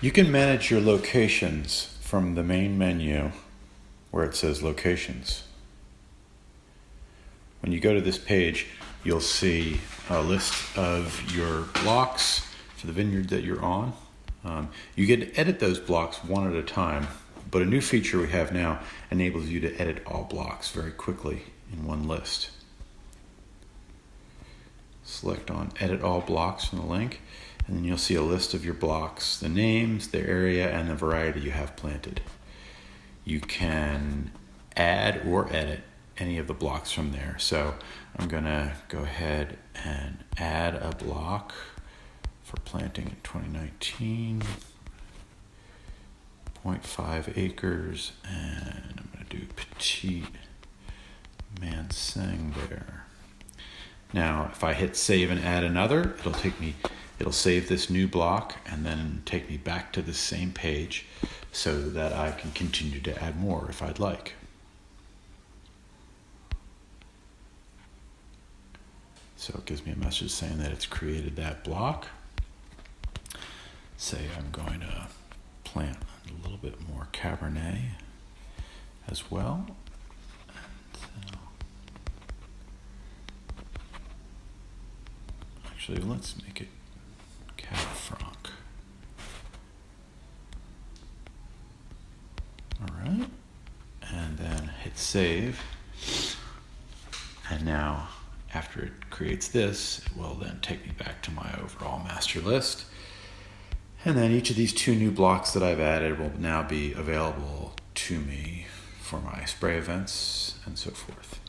You can manage your locations from the main menu where it says locations. When you go to this page, you'll see a list of your blocks for the vineyard that you're on. You get to edit those blocks one at a time, but a new feature we have now enables you to edit all blocks very quickly in one list. Select on Edit All Blocks from the link, and then you'll see a list of your blocks, the names, the area, and the variety you have planted. You can add or edit any of the blocks from there. So I'm going to go ahead and add a block for planting in 2019, 0.5 acres, and I'm going to do Petite Manseng there. Now, if I hit save and add another, it'll save this new block and then take me back to the same page so that I can continue to add more if I'd like. So it gives me a message saying that it's created that block. Say I'm going to plant a little bit more Cabernet as well. Actually, let's make it Cab Franc. All right, and then hit save. And now, after it creates this, it will then take me back to my overall master list. And then each of these two new blocks that I've added will now be available to me for my spray events and so forth.